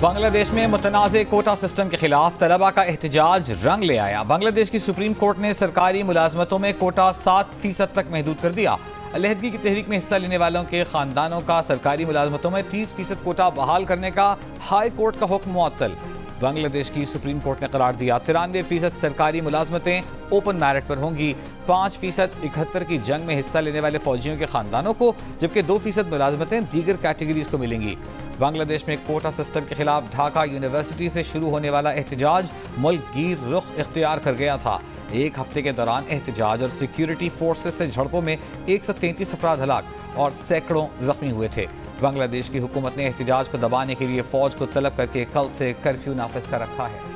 बांग्लादेश में मुतनाज़ quota system के खिलाफ तलबा का एहतजाज रंग ले आया। बांग्लादेश की सुप्रीम कोर्ट ने सरकारी मुलाजमतों में कोटा 7% तक महदूद कर दिया। अलहदगी की तहरीक में हिस्सा लेने वालों के खानदानों का सरकारी मुलाजमतों में 30% कोटा बहाल करने का हाई कोर्ट का हुक्म मुअत्तल। बांग्लादेश की सुप्रीम कोर्ट ने करार दिया 93% सरकारी मुलाजमतें ओपन मैरिट पर होंगी। 5% 71 की जंग में हिस्सा लेने वाले फौजियों के खानदानों को, जबकि 2% मुलाजमतें दीगर कैटेगरीज को मिलेंगी। बांग्लादेश में कोटा सिस्टम के खिलाफ ढाका यूनिवर्सिटी से शुरू होने वाला एहतजाज मुल्क गिर रुख इख्तियार कर गया था। एक हफ्ते के दौरान एहतजाज और सिक्योरिटी फोर्सेस से झड़पों में 133 अफराद हलाक और सैकड़ों जख्मी हुए थे। बांग्लादेश की हुकूमत ने एहतजाज को दबाने के लिए फौज को तलब करके कल से कर्फ्यू नाफिज कर रखा है।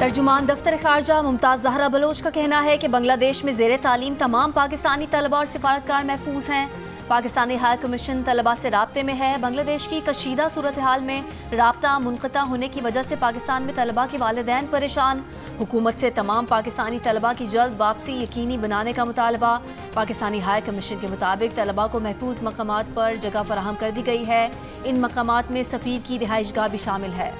तर्जुमान दफ्तर खारजा मुमताज़ ज़हरा बलोच का कहना है कि बांग्लादेश में ज़ेरे तालीम तमाम पाकिस्तानी तलबा और सिफारतकार महफूज हैं। पाकिस्तानी हाई कमीशन तलबा से राब्ते में है। बांग्लादेश की कशीदा सूरत हाल में राब्ता मुनक़ता होने की वजह से पाकिस्तान में तलबा के वालिदैन परेशान। हुकूमत से तमाम पाकिस्तानी तलबा की जल्द वापसी यकीनी बनाने का मुतालबा। पाकिस्तानी हाई कमीशन के मुताबिक तलबा को महफूज मकामात पर जगह फराहम कर दी गई है। इन मकामात में सफ़ीर की रिहाइशगाह भी शामिल है।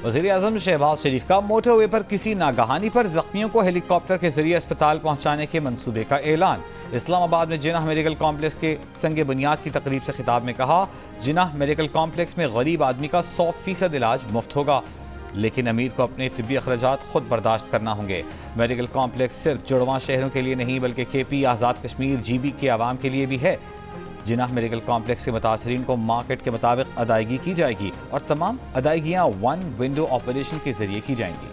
वज़ीर-ए-आज़म शहबाज शरीफ का मोटरवे पर किसी नागहानी पर जख्मियों को हेलीकॉप्टर के जरिए अस्पताल पहुंचाने के मंसूबे का ऐलान। इस्लामाबाद में जिनाह मेडिकल कॉम्प्लेक्स के संग बुनियाद की तकरीब से खिताब में कहा, जिनाह मेडिकल कॉम्प्लेक्स में गरीब आदमी का 100% इलाज मुफ्त होगा, लेकिन अमीर को अपने तिब्बी अखराजात खुद बर्दाश्त करना होंगे। मेडिकल कॉम्प्लेक्स सिर्फ जुड़वां शहरों के लिए नहीं बल्कि KP, आज़ाद कश्मीर, GB के आवाम के लिए भी है। जिनाह मेडिकल कॉम्प्लेक्स के मुतासरीन को मार्केट के मुताबिक अदायगी की जाएगी और तमाम अदायगियाँ वन विंडो ऑपरेशन के जरिए की जाएंगी।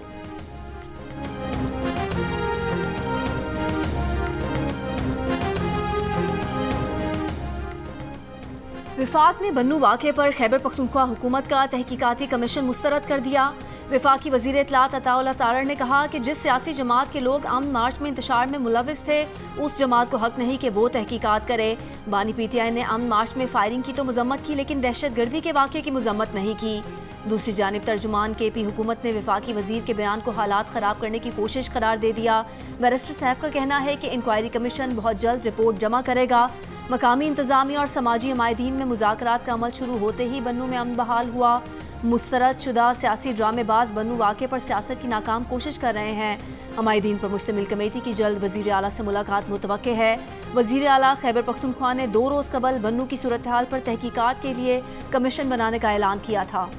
विफाक ने बन्नू वाक़े पर खैबर पख्तूनख्वा हुकूमत का तहकीकाती कमीशन मुस्तरद कर दिया। वफाकी वज़ीर इत्तलात अताउल्लाह तारड़ ने कहा कि जिस सियासी जमात के लोग अमन मार्च में इंतशार में मुलविस थे, उस जमात को हक नहीं कि वो तहकीकात करे। बानी PTI ने अमन मार्च में फायरिंग की तो मजम्मत की, लेकिन दहशत गर्दी के वाक़े की मजम्मत नहीं की। दूसरी जानिब तर्जुमान KP हुकूमत ने वफाकी वज़ीर के बयान को हालात ख़राब करने की कोशिश करार दे दिया। बैरिस्टर सैफ का कहना है कि इंक्वायरी कमीशन बहुत जल्द रिपोर्ट जमा करेगा। मकामी इंतजामिया और समाजी हमायदीन में मुज़ाकरात का अमल शुरू होते ही बन्नू में अमन बहाल हुआ। मुस्तरद शुदा सियासी ड्रामेबाज बन्नू वाक़े पर सियासत की नाकाम कोशिश कर रहे हैं। हमायदीन पर मुश्तमिल कमेटी की जल्द वज़ीर आला से मुलाकात मुतवक्के है। वज़ीर आला खैबर पख्तूनख्वा ने 2 रोज़ कबल बन्नू की सूरत हाल पर तहकीकात के लिए कमीशन बनाने का ऐलान किया था।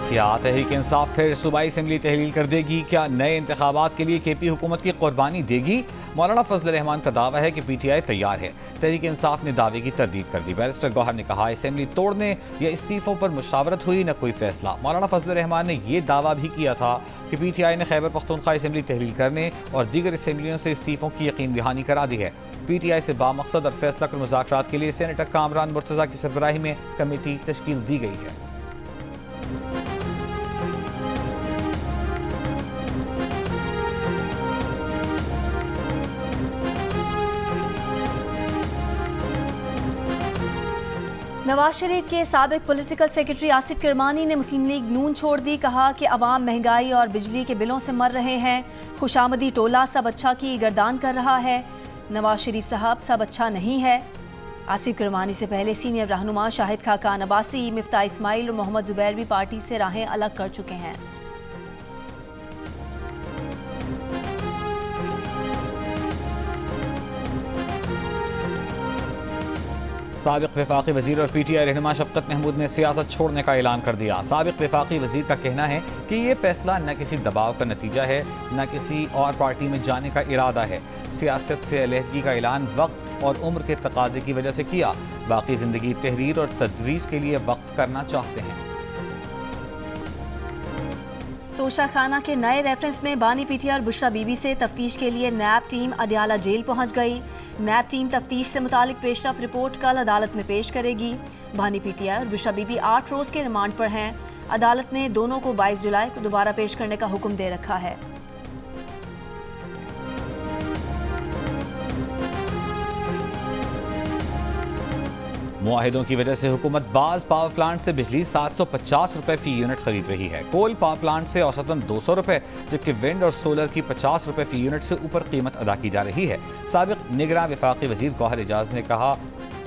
क्या तहरीक इंसाफ फिर सूबाई असेंबली तहलील कर देगी? क्या नए इंतखाबात के लिए KP हुकूमत की कुर्बानी देगी? मौलाना फजल रहमान का दावा है कि PTI तैयार है। तहरीक इंसाफ ने दावे की तरदीद कर दी। बैरिस्टर गौहर ने कहा, असेंबली तोड़ने या इस्तीफों पर मुशावरत हुई, न कोई फैसला। मौलाना फजल रहमान ने यह दावा भी किया था कि PTI ने खैबर पख्तूनख्वा असेंबली तहलील करने और दीगर असेंबलियों से इस्तीफों की यकीन दहानी करा दी है। PTI से बामकसद और फैसला कर मुज़ाकरात के लिए सेनेटर कामरान मुर्तज़ा की सरबराही में कमेटी तश्कील दी गई है। नवाज शरीफ के साबिक पॉलिटिकल सेक्रेटरी आसिफ किरमानी ने मुस्लिम लीग नून छोड़ दी। कहा कि अवाम महंगाई और बिजली के बिलों से मर रहे हैं। खुशामदी टोला सब अच्छा की गर्दान कर रहा है। नवाज शरीफ साहब सब अच्छा नहीं है। आसिफ किरमानी से पहले सीनियर रहनुमा शाहिद खाकान अब्बासी, मिफ्ता इस्माइल और मोहम्मद जुबैर भी पार्टी से राहें अलग कर चुके हैं। साबिक वफाकी वजीर और PTI रहनुमा शफकत महमूद ने सियासत छोड़ने का ऐलान कर दिया। साबिक वफाकी वजीर का कहना है कि ये फैसला न किसी दबाव का नतीजा है, न किसी और पार्टी में जाने का इरादा है। सियासत से अलहदगी का ऐलान वक्त और उम्र के तकाजे की वजह से किया। बाकी ज़िंदगी तहरीर और तदरीस के लिए वक्फ करना चाहते हैं। तोशा खाना के नए रेफरेंस में बानी PTI और बुशरा बीबी से तफ्तीश के लिए नैब टीम अडियाला जेल पहुंच गई। नैब टीम तफ्तीश से मुतालिक पेशरफ रिपोर्ट कल अदालत में पेश करेगी। बानी PTI और बुशरा बीबी 8 रोज़ के रिमांड पर हैं। अदालत ने दोनों को 22 जुलाई को दोबारा पेश करने का हुक्म दे रखा है। मुआहिदों की वजह से हुकूमत बाज़ पावर प्लांट से बिजली 750 रुपए फी यूनिट खरीद रही है। कोल पावर प्लांट से औसतन 200 रुपए, जबकि विंड और सोलर की 50 रुपए फी यूनिट से ऊपर कीमत अदा की जा रही है। साबिक निगरान वफाकी वजीर गौहर एजाज ने कहा,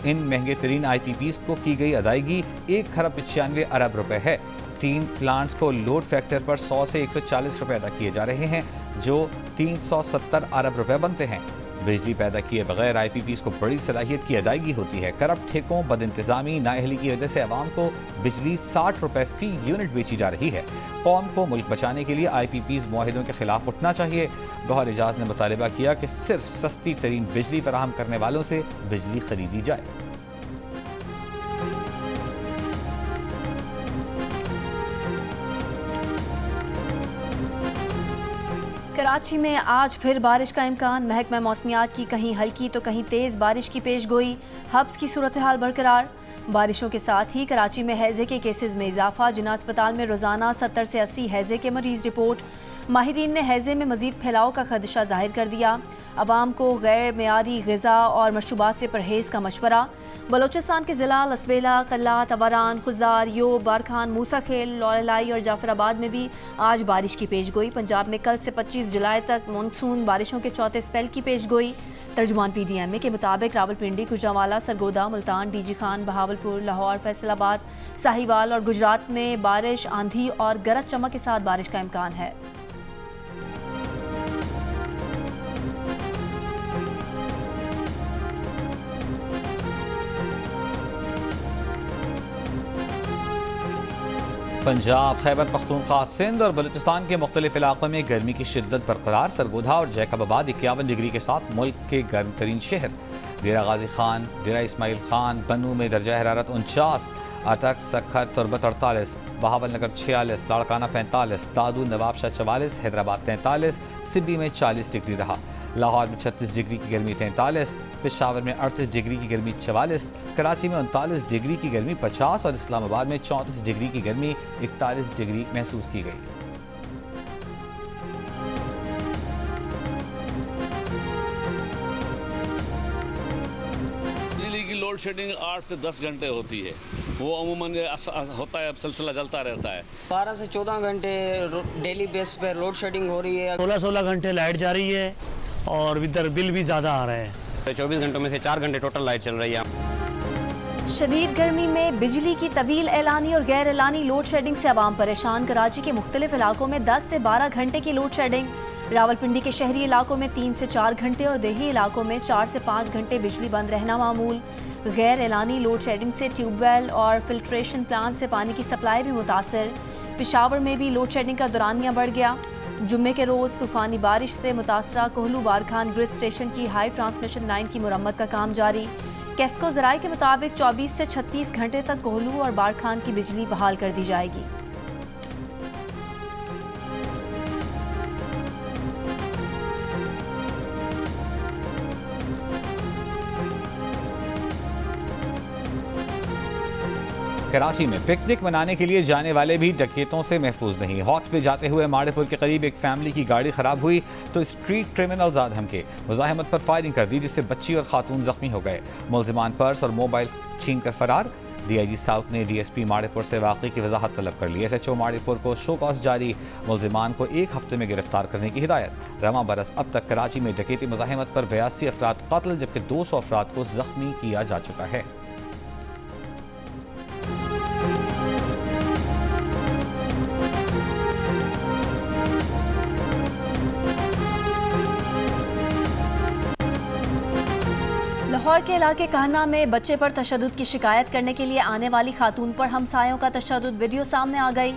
इन महंगे तरीन IPPs को की गई अदायगी 1 खरब 95 अरब रुपए है। 3 प्लांट्स को लोड फैक्टर पर 100 से 140 रुपए अदा किए जा रहे हैं, जो 370 अरब रुपए बनते हैं। बिजली पैदा किए बगैर IPPs को बड़ी सलाहियत की अदायगी होती है। करप्ट ठेकों, बदइंतजामी, नाअहली की वजह से आवाम को बिजली 60 रुपए फी यूनिट बेची जा रही है। कौम को मुल्क बचाने के लिए IPPs मुआहिदों के खिलाफ उठना चाहिए। गौहर एजाज ने मुतालबा किया कि सिर्फ सस्ती तरीन बिजली फराहम करने वालों से बिजली खरीदी जाए। कराची में आज फिर बारिश का इम्कान। महकमा मौसमियात की कहीं हल्की तो कहीं तेज़ बारिश की पेशगोई। हब्स की सूरत हाल बरकरार। बारिशों के साथ ही कराची में हैज़े के केसेस में इजाफा। जिना अस्पताल में रोज़ाना 70 से 80 हैज़े के मरीज रिपोर्ट। माहिरीन ने हैज़े में मज़ीद फैलाव का खदशा जाहिर कर दिया। अवाम को गैर मेयारी ग़िज़ा और मशरूबात से परहेज़ का मशवरा। बलोचिस्तान के ज़िला लसबेला, कल्ला, तवारान, खुजदार, योब, बारखान, मूसा खेल, लौलाई और जाफराबाद में भी आज बारिश की पेशगोई। पंजाब में कल से 25 जुलाई तक मानसून बारिशों के चौथे स्पेल की पेशगोई। तर्जुमान PDMA के मुताबिक रावलपिंडी, गुजरांवाला, सरगोदा, मुल्तान, DG खान, बहावलपुर, लाहौर, फैसलाबाद, साहिवाल और गुजरात में बारिश, आंधी और गरज चमक के साथ बारिश का इम्कान है। पंजाब, खैबर पख्तूनख्वा, सिंध और बलूचिस्तान के मुख्तलिफ इलाकों में गर्मी की शिद्दत बरकरार। सरगोधा और जैकबाबाद 51 डिग्री के साथ मुल्क के गर्म तरीन शहर। डेरा गाजी खान, डेरा इस्माइल खान, बनू में दर्जा हरारत 49, अटक, सखर, तुरबत 48, बहावलनगर 46, लाड़काना 45, दादू, नवाबशाह 44, हैदराबाद 43, सिब्बी में 40 डिग्री रहा। लाहौर में 36 डिग्री की गर्मी 43, पेशावर में 38 डिग्री की गर्मी 44, कराची में 39 डिग्री की गर्मी 50 और इस्लामाबाद में 34 डिग्री की गर्मी 41 डिग्री महसूस की गई। बिजली की लोड शेडिंग 8 से 10 घंटे होती है। वो अमूमन होता है, अब सिलसिला चलता रहता है। 12 से 14 घंटे डेली बेस पे लोड शेडिंग हो रही है। 16 घंटे लाइट जा रही है और इधर बिल भी ज़्यादा आ रहा है। 24 घंटों में से 4 घंटे टोटल लाइट चल रही है। शदीद गर्मी में बिजली की तवील एलानी और गैर एलानी लोड शेडिंग से आवाम परेशान। कराची के मुख्तलिफ इलाकों में 10 से 12 घंटे की लोड शेडिंग। रावलपिंडी के शहरी इलाकों में 3 से 4 घंटे और देही इलाकों में 4 से 5 घंटे बिजली बंद रहना मामूल। गैर एलानी लोड शेडिंग से ट्यूबवेल और फिल्ट्रेशन प्लांट से पानी की सप्लाई भी मुतासर। पेशावर में भी लोड शेडिंग का दौरानिया बढ़ गया। जुम्मे के रोज़ तूफ़ानी बारिश से मुतासरा कोहलू बारखान ग्रिड स्टेशन की हाई ट्रांसमिशन लाइन की मुरम्मत का काम जारी। कैस्को ज़राए के मुताबिक 24 से 36 घंटे तक कोहलू और बारखान की बिजली बहाल कर दी जाएगी। कराची में पिकनिक मनाने के लिए जाने वाले भी डकैतों से महफूज नहीं। हॉक्स पे जाते हुए माड़ेपुर के करीब एक फैमिली की गाड़ी खराब हुई तो स्ट्रीट क्रिमिनल्स आ धमके, मुज़ाहिमत पर फायरिंग कर दी, जिससे बच्ची और खातून जख्मी हो गए। मुलजिमान पर्स और मोबाइल छीन कर फरार। DIG साउथ ने DSP माड़ेपुर से वाक़े की वजाहत तलब कर ली। SHO माड़ेपुर को शो कॉज जारी, मुलजिमान को 1 हफ्ते में गिरफ्तार करने की हिदायत। रवां बरस अब तक कराची में डकैती मुज़ाहिमत पर 82 अफराद कत्ल, जबकि 200 अफराद को जख्मी किया जा चुका है। लाहौर के इलाके कहना में बच्चे पर तशद्दुद की शिकायत करने के लिए आने वाली खातून पर हमसायों का तशद्दुद वीडियो सामने आ गई।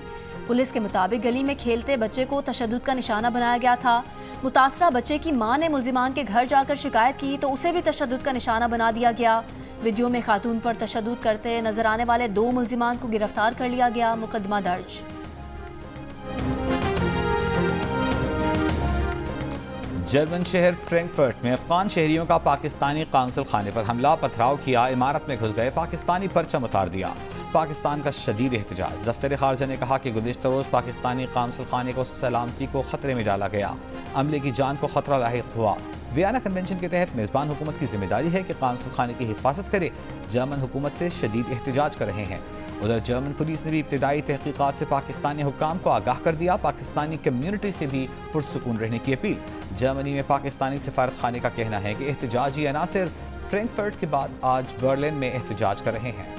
पुलिस के मुताबिक गली में खेलते बच्चे को तशद्दुद का निशाना बनाया गया था। मुतासरा बच्चे की मां ने मुलजिमान के घर जाकर शिकायत की तो उसे भी तशद्दुद का निशाना बना दिया गया। वीडियो में खातून पर तशद्दुद करते नजर आने वाले 2 मुलजिमान को गिरफ्तार कर लिया गया। मुकदमा दर्ज। जर्मन शहर फ्रैंकफर्ट में अफगान शहरियों का पाकिस्तानी काउंसिल खाने पर हमला, पथराव किया, इमारत में घुस गए, पाकिस्तानी परचम उतार दिया। पाकिस्तान का शदीद एहतजाज। दफ्तर खारजा ने कहा कि गुज़िश्ता रोज़ पाकिस्तानी काउंसिल खाने को सलामती को खतरे में डाला गया, अमले की जान को खतरा लाहिक हुआ। वियना कन्वेंशन के तहत मेज़बान हुकूमत की जिम्मेदारी है कि काउंसिल खाने की हिफाजत करे। जर्मन हुकूमत से शदीद एहतजाज कर रहे हैं। उधर जर्मन पुलिस ने भी इब्तिदाई तहकीकात से पाकिस्तानी हुक्काम को आगाह कर दिया। पाकिस्तानी कम्यूनिटी से भी पुरसुकून रहने की अपील। जर्मनी में पाकिस्तानी सफारत खाने का कहना है कि एहतजाजी अनासिर फ्रैंकफर्ट के बाद आज बर्लिन में एहतजाज कर रहे हैं।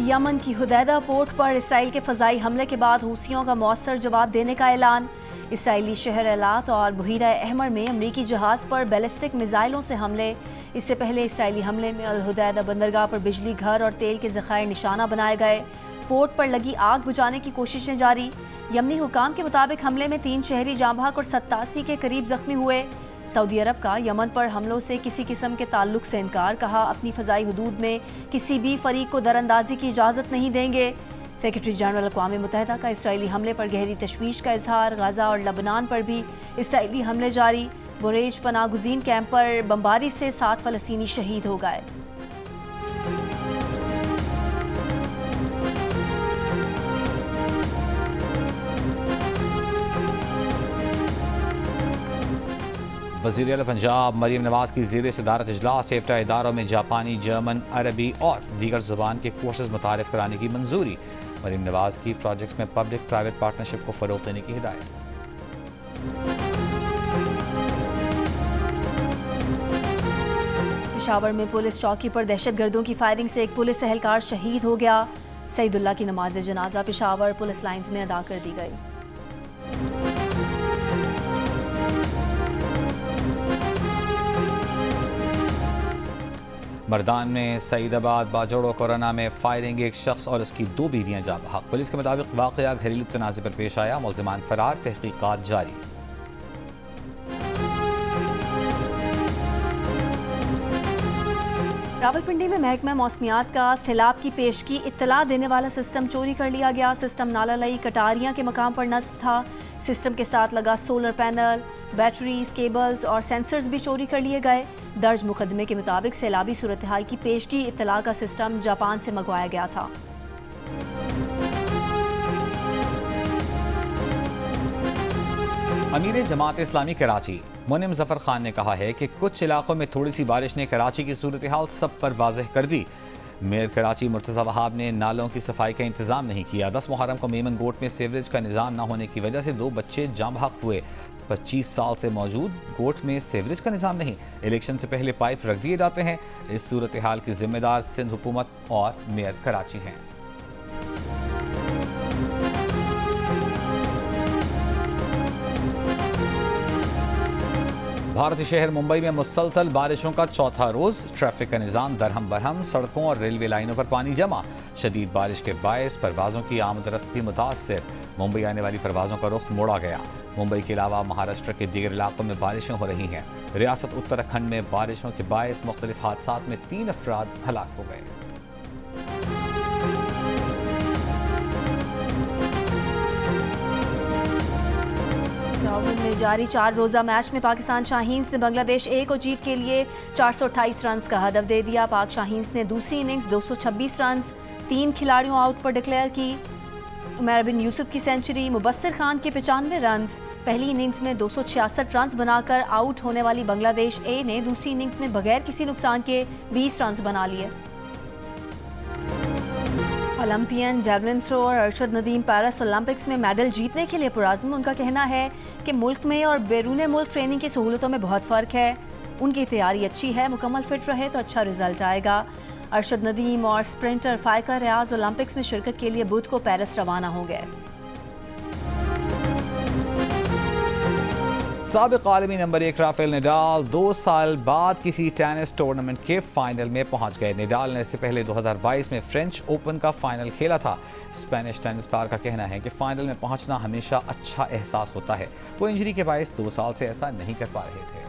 यमन की हुदैदा पोर्ट पर इसराइल के फ़ज़ाई हमले के बाद हूसियों का मौसर जवाब देने का ऐलान। इसराइली शहर एलात और बहीरा अहमर में अमरीकी जहाज़ पर बैलिस्टिक मिसाइलों से हमले। इससे पहले इसराइली हमले में अल हुदैदा बंदरगाह पर बिजली घर और तेल के ज़खायर निशाना बनाए गए। पोर्ट पर लगी आग बुझाने की कोशिशें जारी। यमनी हुकाम के मुताबिक हमले में 3 शहरी जाँ बहक और 87 के करीब जख्मी हुए। सऊदी अरब का यमन पर हमलों से किसी किस्म के ताल्लुक से इनकार। कहा अपनी फ़ज़ाई हुदूद में किसी भी फरीक को दरअंदाजी की इजाज़त नहीं देंगे। सेक्रेटरी जनरल अक़वाम मुत्तहिदा का इसराइली हमले पर गहरी तशवीश का इजहार। गाज़ा और लबनान पर भी इसराइली हमले जारी। बुरेज पनागुज़ीन कैंप पर बमबारी से 7 फ़लस्तीनी शहीद हो गए। वज़ीर आला पंजाब मरीम नवाज की ज़ेर सदारत इजलास। एफ्टा इदारों में जापानी, जर्मन, अरबी और दीगर ज़ुबान के कोर्सेज मुतारिफ कराने की मंजूरी। मरीम नवाज की प्रोजेक्ट्स में पब्लिक प्राइवेट पार्टनरशिप को फ़रोग़ देने की हिदायत। पेशावर में पुलिस चौकी पर दहशतगर्दों की फायरिंग से एक पुलिस एहलकार शहीद हो गया। सईदुल्लाह की नमाज जनाजा पेशावर पुलिस लाइन्स में अदा कर दी गई। मर्दान में सईदाबाद बाजोड़ो कोरोना में फायरिंग, एक शख्स और उसकी 2 बीवियां जाँ बहक। पुलिस के मुताबिक वाक़या घरेलू तनाज़े पर पेश आया। मुल्ज़िमान फरार, तहकीकात जारी। रावलपिंडी में महकमा मौसमियात का सैलाब की पेशगी इत्तला देने वाला सिस्टम चोरी कर लिया गया। सिस्टम नाला लई कटारियां के मकाम पर नस्ब था। सिस्टम के साथ लगा सोलर पैनल, बैटरीज, केबल्स और सेंसर्स भी चोरी कर लिए गए। दर्ज मुकदमे के मुताबिक सैलाबी सूरत हाल की पेशगी इत्तला का सिस्टम जापान से मंगवाया गया था। अमीर जमात इस्लामी कराची मुनिम ज़फ़र खान ने कहा है कि कुछ इलाकों में थोड़ी सी बारिश ने कराची की सूरत हाल सब पर वाज़ेह कर दी। मेयर कराची मुर्तज़ा वहाब ने नालों की सफाई का इंतज़ाम नहीं किया। 10 मुहर्रम को मेमन गोट में सीवरेज का निज़ाम न होने की वजह से 2 बच्चे जाँ बहक हुए। 25 साल से मौजूद गोट में सीवरेज का निज़ाम नहीं। इलेक्शन से पहले पाइप रख दिए जाते हैं। इस सूरत हाल की जिम्मेदार सिंध हुकूमत और मेयर कराची हैं। भारतीय शहर मुंबई में मुसलसल बारिशों का चौथा रोज। ट्रैफिक का निज़ाम दरहम बरहम। सड़कों और रेलवे लाइनों पर पानी जमा। शदीद बारिश के बायस परवाज़ों की आमदरफ्त भी मुतासर। मुंबई आने वाली परवाज़ों का रुख मोड़ा गया। मुंबई के अलावा महाराष्ट्र के दीगर इलाकों में बारिशें हो रही हैं। रियासत उत्तराखंड में बारिशों के बायस मुख्तलिफ हादसात में 3 अफराद हलाक हो गए। लाहौर में जारी 4 रोज़ा मैच में पाकिस्तान शाहीन्स ने बांग्लादेश ए को जीत के लिए 428 रन का हदफ दे दिया। पाक शाहीन्स ने दूसरी इनिंग्स 226 रन 3 खिलाड़ियों आउट पर डिक्लेयर की। उमर बिन यूसुफ की सेंचुरी, मुबस्सिर खान के 95 रन। पहली इनिंग्स में 266 रन बनाकर आउट होने वाली बांग्लादेश ए ने दूसरी इनिंग्स में बगैर किसी नुकसान के 20 रन बना लिए। Olympian javelin thrower Arshad Nadeem Paris Olympics में मेडल जीतने के लिए पुरज़्म। उनका कहना है कि मुल्क में और बैरून मुल्क ट्रेनिंग की सहूलतों में बहुत फ़र्क है। उनकी तैयारी अच्छी है, मुकम्मल फिट रहे तो अच्छा रिजल्ट आएगा। अरशद नदीम और स्प्रिंटर फ़ायका रियाज ओलंपिक्स में शिरकत के लिए बुध को पेरिस रवाना हो गए। साबिक आलमी नंबर 1 राफेल नडाल 2 साल बाद किसी टेनिस टूर्नामेंट के फाइनल में पहुंच गए। नडाल ने इससे पहले 2022 में फ्रेंच ओपन का फाइनल खेला था। स्पेनिश टेनिस स्टार का कहना है कि फाइनल में पहुंचना हमेशा अच्छा एहसास होता है। वो इंजरी के बायस 2 साल से ऐसा नहीं कर पा रहे थे।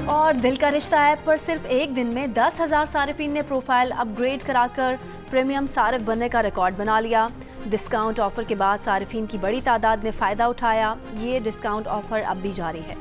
और दिल का रिश्ता ऐप पर सिर्फ एक दिन में 10,000 सारिफीन ने प्रोफाइल अपग्रेड कराकर प्रीमियम सारिफ बनने का रिकॉर्ड बना लिया। डिस्काउंट ऑफर के बाद सारिफीन की बड़ी तादाद ने फ़ायदा उठाया। ये डिस्काउंट ऑफर अब भी जारी है।